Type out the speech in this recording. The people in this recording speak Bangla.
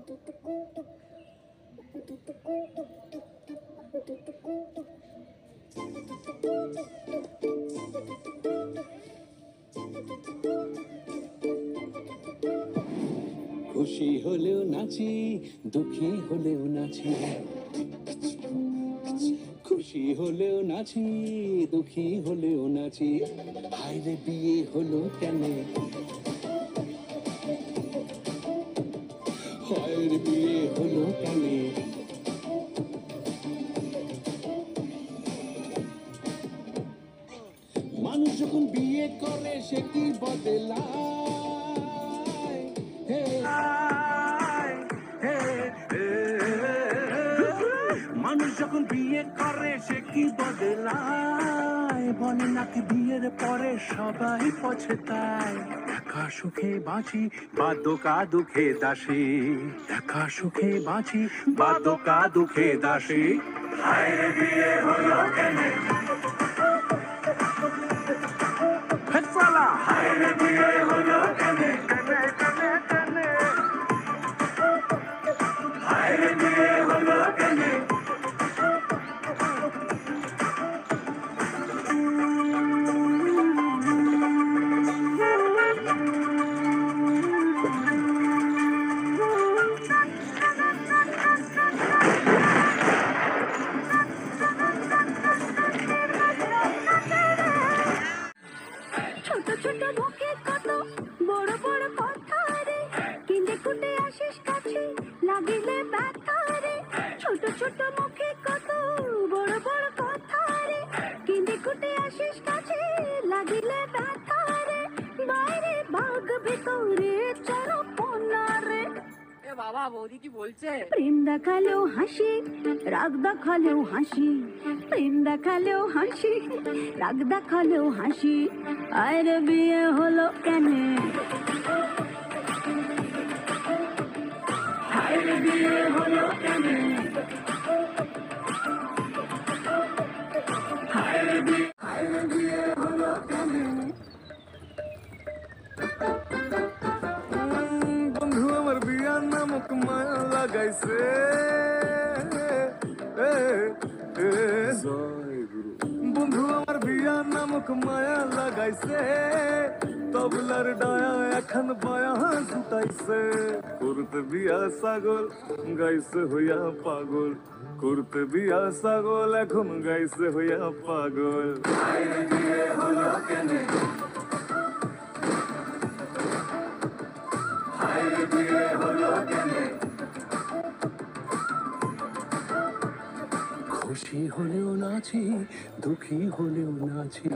খুশি হলেও নাচি, দুঃখী হলেও নাচি, খুশি হলেও নাচি, দুঃখী হলেও নাচি। হায়রে বিয়ে হলো কেন, হায়রে বিয়ে হলো কেন। মানুষ যখন বিয়ে করে সে কি বদলায়, মানুষ যখন বিয়ে করে সে কি বদলায়, বলে নাকি বিয়ের পরে সবাই পছতায়। একা সুখে বাঁচি বা দোকা দুঃখে দাসী, একা সুখে বাঁচি বা দোকা দুঃখে দাসী। হায়রে বিয়ে হলো কেন, হায়রে বিয়ে হলো কেন, হায়রে বিয়ে হলো কেন। ছোট ছোট মুখে কত বড় বড় কথা রে, কিনে কুটে আসিস কাছে লাগিলে ব্যথা রে। ছোট ছোট মুখে কত বড় বড় কথা রে, কিনে কুটে আসিস কাছে লাগিলে ব্যথা রে। বাইরে বাঘ ভিতরে চরপনা রে। বাবা বৌদি কি বলছে? প্রেম দেখালেও হাসি, রাগ দেখালেও হাসি, প্রেম দেখালেও হাসি, রাগ দেখালেও হাসি। আরে বিয়ে হলো কেন, আরে বিয়ে হলো কেন, আরে বিয়ে হলো কেন। বন্ধু আমার বিয়ার নামক মায়া লাগাইছে, বন্ধু আমার বিয়ার নামক মায়া লাগাইছে। তবলার ডায়া এখন বায়া জুটাইছে, করতে বিয়া ছাগল গাইছে হইয়া পাগল, করতে বিয়া ছাগল এখন গাইছে হইয়া পাগল। হায়রে বিয়ে হলো কেন, হায়রে বিয়ে হলো কেন। খুশি হলেও নাচি, দুঃখী হলেও নাচি।